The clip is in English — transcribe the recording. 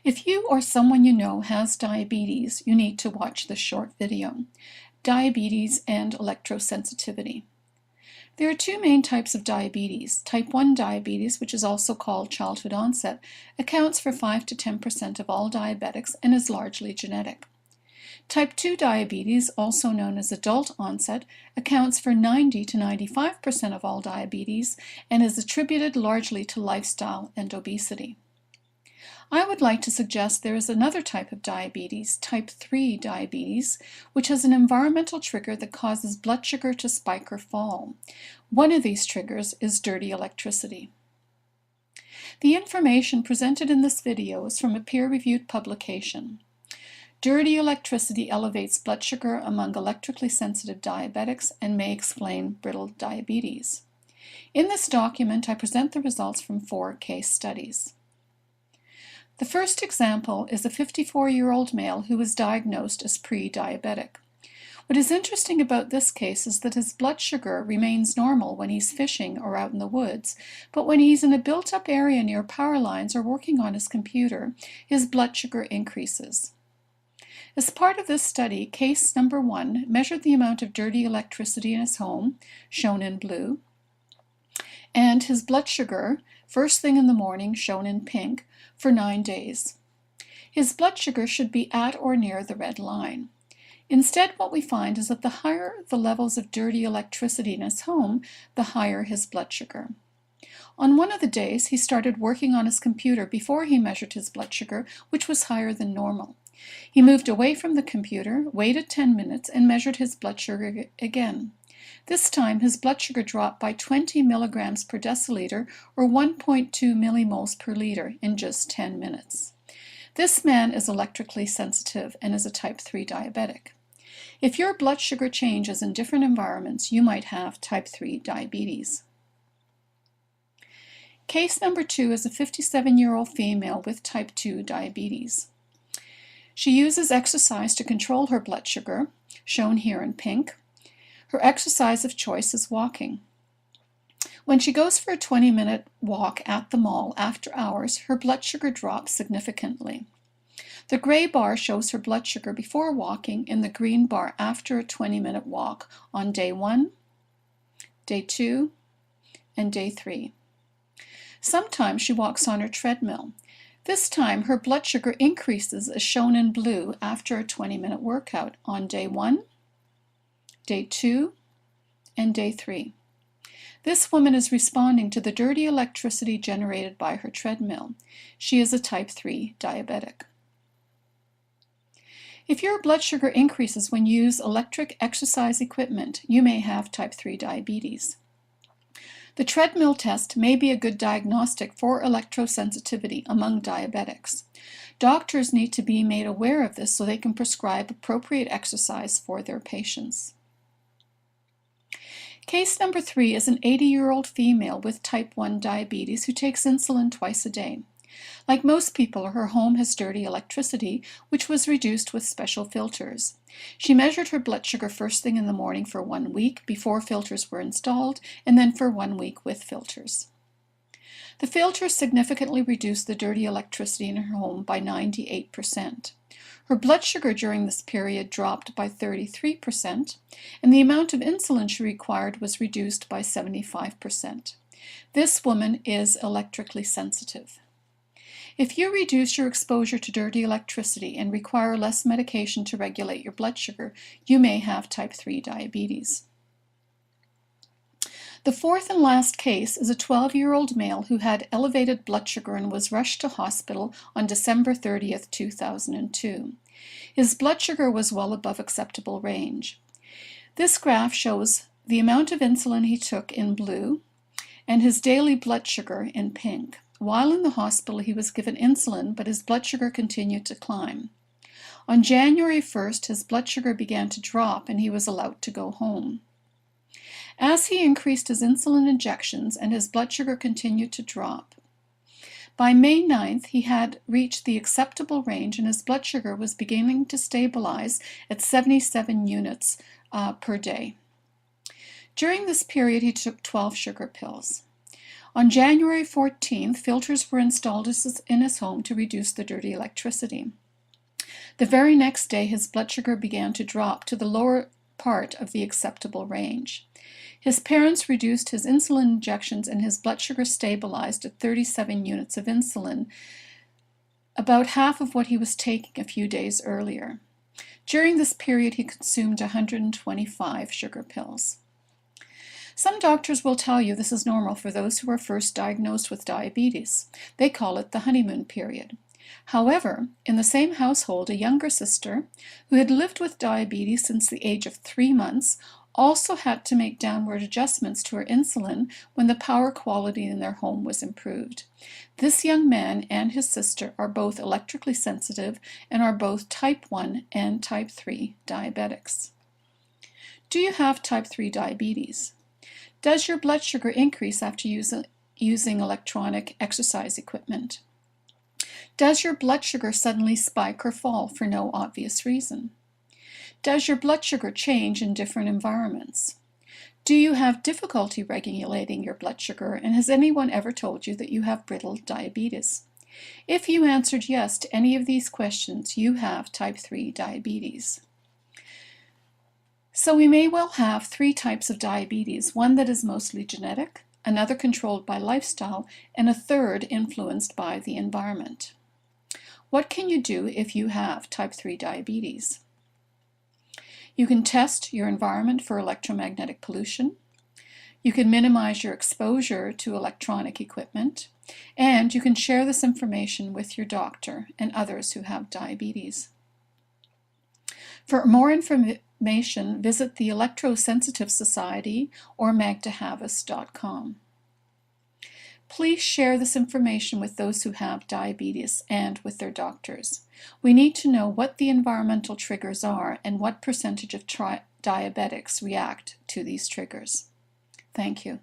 If you or someone you know has diabetes, you need to watch this short video, Diabetes and Electrosensitivity. There are two main types of diabetes. Type 1 diabetes, which is also called childhood onset, accounts for 5 to 10% of all diabetics and is largely genetic. Type 2 diabetes, also known as adult onset, accounts for 90 to 95% of all diabetes and is attributed largely to lifestyle and obesity. I would like to suggest there is another type of diabetes, type 3 diabetes, which has an environmental trigger that causes blood sugar to spike or fall. One of these triggers is dirty electricity. The information presented in this video is from a peer-reviewed publication. Dirty electricity elevates blood sugar among electrically sensitive diabetics and may explain brittle diabetes. In this document, I present the results from 4 case studies. The first example is a 54-year-old male who was diagnosed as pre-diabetic. What is interesting about this case is that his blood sugar remains normal when he's fishing or out in the woods, but when he's in a built-up area near power lines or working on his computer, his blood sugar increases. As part of this study, case number 1 measured the amount of dirty electricity in his home, shown in blue, and his blood sugar, first thing in the morning, shown in pink, for 9 days. His blood sugar should be at or near the red line. Instead, what we find is that the higher the levels of dirty electricity in his home, the higher his blood sugar. On one of the days, he started working on his computer before he measured his blood sugar, which was higher than normal. He moved away from the computer, waited 10 minutes, and measured his blood sugar again. This time, his blood sugar dropped by 20 milligrams per deciliter, or 1.2 millimoles per liter, in just 10 minutes. This man is electrically sensitive and is a type 3 diabetic. If your blood sugar changes in different environments, you might have type 3 diabetes. Case number 2 is a 57-year-old female with type 2 diabetes. She uses exercise to control her blood sugar, shown here in pink. Her exercise of choice is walking. When she goes for a 20-minute walk at the mall after hours, her blood sugar drops significantly. The gray bar shows her blood sugar before walking and the green bar after a 20-minute walk on day 1, day 2, and day 3. Sometimes she walks on her treadmill. This time, her blood sugar increases as shown in blue after a 20-minute workout on day 1, day 2, and day 3. This woman is responding to the dirty electricity generated by her treadmill. She is a type 3 diabetic. If your blood sugar increases when you use electric exercise equipment, you may have type 3 diabetes. The treadmill test may be a good diagnostic for electrosensitivity among diabetics. Doctors need to be made aware of this so they can prescribe appropriate exercise for their patients. Case number 3 is an 80-year-old female with type 1 diabetes who takes insulin twice a day. Like most people, her home has dirty electricity, which was reduced with special filters. She measured her blood sugar first thing in the morning for 1 week before filters were installed, and then for 1 week with filters. The filters significantly reduced the dirty electricity in her home by 98%. Her blood sugar during this period dropped by 33%, and the amount of insulin she required was reduced by 75%. This woman is electrically sensitive. If you reduce your exposure to dirty electricity and require less medication to regulate your blood sugar, you may have type 3 diabetes. The fourth and last case is a 12-year-old male who had elevated blood sugar and was rushed to hospital on December 30th, 2002. His blood sugar was well above acceptable range. This graph shows the amount of insulin he took in blue and his daily blood sugar in pink. While in the hospital, he was given insulin, but his blood sugar continued to climb. On January 1st, his blood sugar began to drop and he was allowed to go home. As he increased his insulin injections and his blood sugar continued to drop, by May 9th, he had reached the acceptable range and his blood sugar was beginning to stabilize at 77 units per day. During this period, he took 12 sugar pills. On January 14th, filters were installed in his home to reduce the dirty electricity. The very next day, his blood sugar began to drop to the lower part of the acceptable range. His parents reduced his insulin injections and his blood sugar stabilized at 37 units of insulin, about half of what he was taking a few days earlier. During this period, he consumed 125 sugar pills. Some doctors will tell you this is normal for those who are first diagnosed with diabetes. They call it the honeymoon period. However, in the same household, a younger sister, who had lived with diabetes since the age of 3 months, also had to make downward adjustments to her insulin when the power quality in their home was improved. This young man and his sister are both electrically sensitive and are both type 1 and type 3 diabetics. Do you have type 3 diabetes? Does your blood sugar increase after using electronic exercise equipment? Does your blood sugar suddenly spike or fall for no obvious reason? Does your blood sugar change in different environments? Do you have difficulty regulating your blood sugar, and has anyone ever told you that you have brittle diabetes? If you answered yes to any of these questions, you have type 3 diabetes. So we may well have 3 types of diabetes, one that is mostly genetic, another controlled by lifestyle, and a third influenced by the environment. What can you do if you have type 3 diabetes? You can test your environment for electromagnetic pollution. You can minimize your exposure to electronic equipment. And you can share this information with your doctor and others who have diabetes. For more information, visit the Electrosensitive Society or magdahavis.com. Please share this information with those who have diabetes and with their doctors. We need to know what the environmental triggers are and what percentage of diabetics react to these triggers. Thank you.